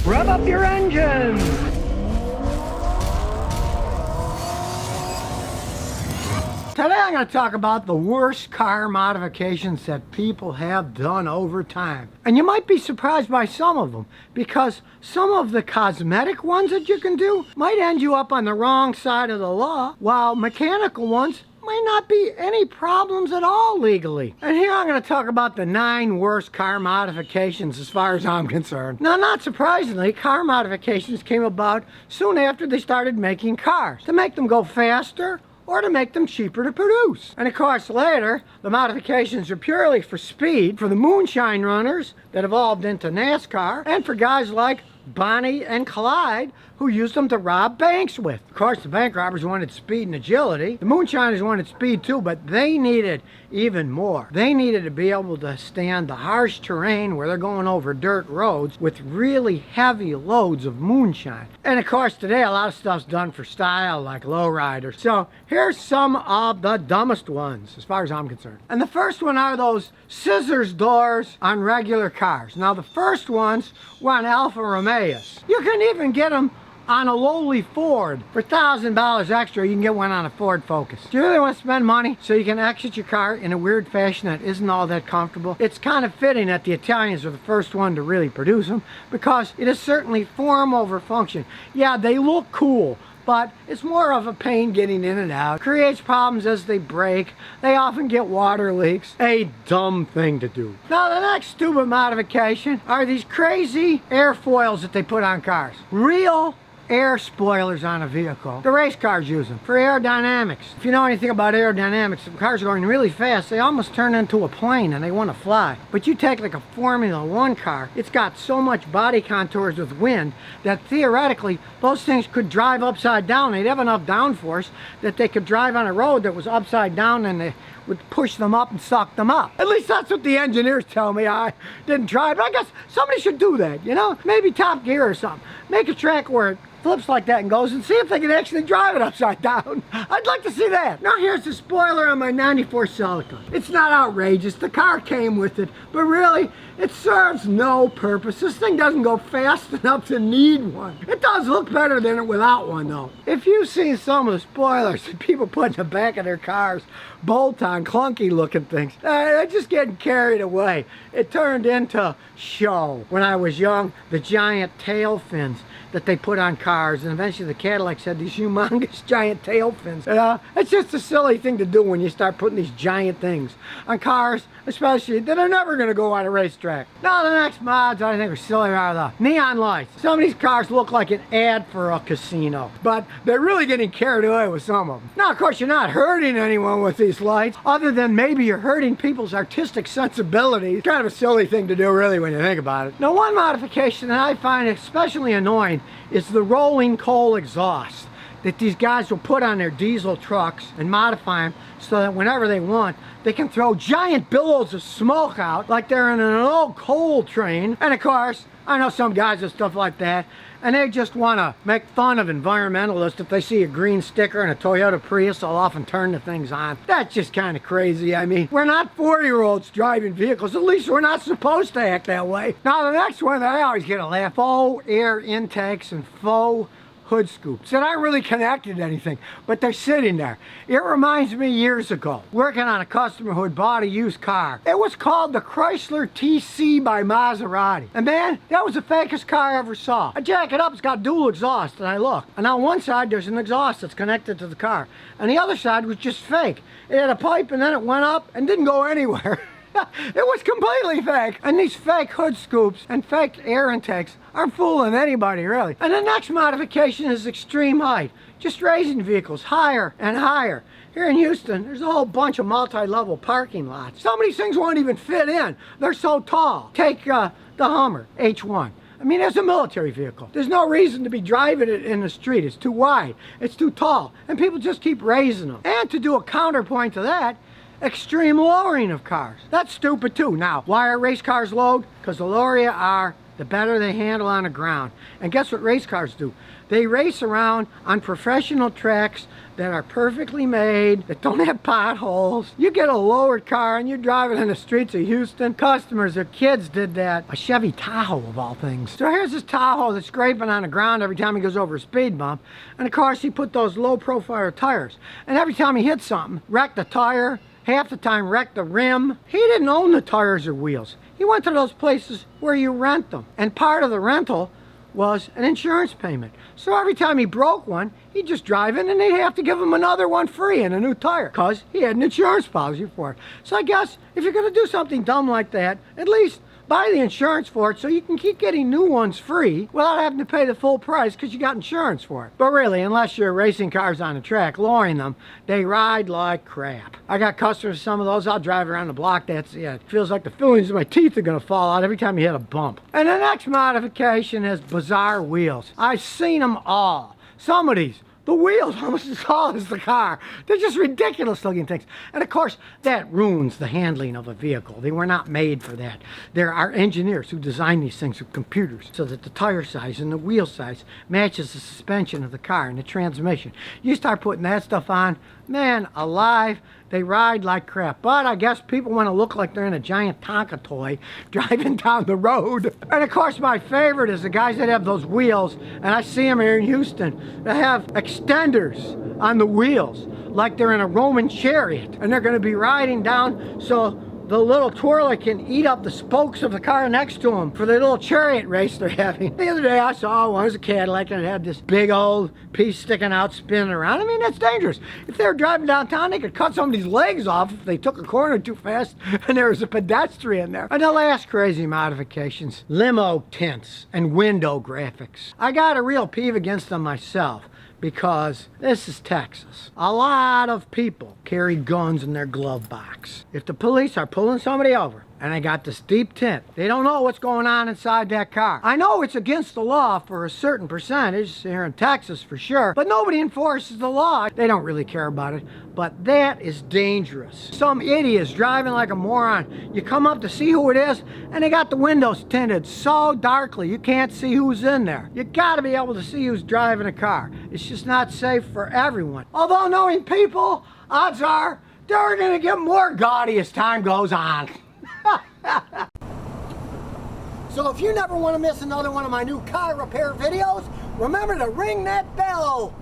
Rev up your engines! Today I'm going to talk about the worst car modifications that people have done over time. And you might be surprised by some of them, because some of the cosmetic ones that you can do might end you up on the wrong side of the law, while mechanical ones might not be any problems at all legally. And here I'm going to talk about the 9 worst car modifications as far as I'm concerned. Now, not surprisingly, car modifications came about soon after they started making cars, to make them go faster or to make them cheaper to produce. And of course later, the modifications are purely for speed, for the moonshine runners that evolved into NASCAR, and for guys like Bonnie and Clyde, who used them to rob banks with. Of course, the bank robbers wanted speed and agility. The moonshiners wanted speed too, but they needed even more. They needed to be able to stand the harsh terrain where they're going over dirt roads with really heavy loads of moonshine. And of course, today a lot of stuff's done for style, like lowriders. So here's some of the dumbest ones, as far as I'm concerned. And the first one are those scissors doors on regular cars. Now, the first ones were on Alfa Romeos. You can even get them on a lowly Ford. For $1,000 extra, you can get one on a Ford Focus. Do you really want to spend money so you can exit your car in a weird fashion that isn't all that comfortable? It's kind of fitting that the Italians are the first one to really produce them, because it is certainly form over function. Yeah, they look cool, but it's more of a pain getting in and out. Creates problems as they break. They often get water leaks. A dumb thing to do. Now, the next stupid modification are these crazy airfoils that they put on cars. Real air spoilers on a vehicle. The race cars use them for aerodynamics. If you know anything about aerodynamics, if cars are going really fast, they almost turn into a plane and they want to fly. But you take like a Formula One car, it's got so much body contours with wind that theoretically those things could drive upside down. They'd have enough downforce that they could drive on a road that was upside down, and they would push them up and suck them up. At least that's what the engineers tell me. I didn't try it, but I guess somebody should do that, you know? Maybe Top Gear or something. Make a track where it flips like that and goes, and see if they can actually drive it upside down. I'd like to see that. Now here's the spoiler on my 94 Celica. It's not outrageous. The car came with it, but really, it serves no purpose. This thing doesn't go fast enough to need one. It does look better than it without one, though. If you've seen some of the spoilers that people put in the back of their cars, bolt-on, clunky looking things, they're just getting carried away. It turned into show. When I was young, the giant tail fins that they put on cars, and eventually the Cadillacs had these humongous giant tail fins. It's just a silly thing to do when you start putting these giant things on cars, especially that are never going to go on a racetrack. Now, the next mods I think are silly are the neon lights. Some of these cars look like an ad for a casino, but they're really getting carried away with some of them. Now, of course, you're not hurting anyone with these lights, other than maybe you're hurting people's artistic sensibilities. Kind of a silly thing to do, really, when you think about it. Now, one modification that I find especially annoying is the rolling coal exhaust that these guys will put on their diesel trucks and modify them so that whenever they want, they can throw giant billows of smoke out like they're in an old coal train. And of course, I know some guys do stuff like that, and they just want to make fun of environmentalists. If they see a green sticker in a Toyota Prius, they'll often turn the things on. That's just kind of crazy. I mean, we're not 4-year-olds driving vehicles. At least we're not supposed to act that way. Now, the next one that I always get a laugh: faux air intakes and faux hood scoops that aren't really connected to anything, but they're sitting there. It reminds me years ago, working on a customer who had bought a used car. It was called the Chrysler TC by Maserati. And man, that was the fakest car I ever saw. I jack it up, it's got dual exhaust, and I look. And on one side, there's an exhaust that's connected to the car. And the other side was just fake. It had a pipe, and then it went up and didn't go anywhere. It was completely fake. And these fake hood scoops and fake air intakes aren't fooling anybody, really. And the next modification is extreme height. Just raising vehicles higher and higher. Here in Houston, there's a whole bunch of multi-level parking lots. Some of these things won't even fit in. They're so tall. Take the Hummer H1. I mean, it's a military vehicle. There's no reason to be driving it in the street. It's too wide. It's too tall. And people just keep raising them. And to do a counterpoint to that, extreme lowering of cars. That's stupid too. Now, why are race cars low? Because the lower you are, the better they handle on the ground. And guess what race cars do? They race around on professional tracks that are perfectly made, that don't have potholes. You get a lowered car and you're driving in the streets of Houston. Customers or kids did that. A Chevy Tahoe of all things. So here's this Tahoe that's scraping on the ground every time he goes over a speed bump. And of course he put those low profile tires. And every time he hits something, wrecked the tire, half the time wrecked the rim. He didn't own the tires or wheels. He went to those places where you rent them. And part of the rental was an insurance payment. So every time he broke one, he'd just drive in and they'd have to give him another one free and a new tire because he had an insurance policy for it. So I guess if you're going to do something dumb like that, at least buy the insurance for it so you can keep getting new ones free without having to pay the full price because you got insurance for it. But really, unless you're racing cars on the track, lowering them, they ride like crap. I got customers, some of those, I'll drive around the block, that's it. It feels like the fillings of my teeth are gonna fall out every time you hit a bump. And the next modification is bizarre wheels. I've seen them all. Some of these, the wheels almost as tall as the car. They're just ridiculous looking things. And of course, that ruins the handling of a vehicle. They were not made for that. There are engineers who design these things with computers so that the tire size and the wheel size matches the suspension of the car and the transmission. You start putting that stuff on, man alive, they ride like crap. But I guess people want to look like they're in a giant Tonka toy driving down the road. And of course my favorite is the guys that have those wheels, and I see them here in Houston, that have extenders on the wheels like they're in a Roman chariot. And they're going to be riding down so the little twirler can eat up the spokes of the car next to him for the little chariot race they're having. The other day I saw one, it was a Cadillac, and it had this big old piece sticking out spinning around. I mean, that's dangerous. If they were driving downtown, they could cut somebody's legs off if they took a corner too fast and there was a pedestrian there. And the last crazy modifications, limo tints and window graphics. I got a real peeve against them myself, because this is Texas. A lot of people carry guns in their glove box. If the police are pulling somebody over and they got this deep tint, they don't know what's going on inside that car. I know it's against the law for a certain percentage here in Texas for sure, but nobody enforces the law. They don't really care about it, but that is dangerous. Some idiot's driving like a moron. You come up to see who it is and they got the windows tinted so darkly you can't see who's in there. You gotta be able to see who's driving a car. It's just not safe for everyone. Although knowing people, odds are they're gonna get more gaudy as time goes on. So if you never want to miss another one of my new car repair videos, remember to ring that bell.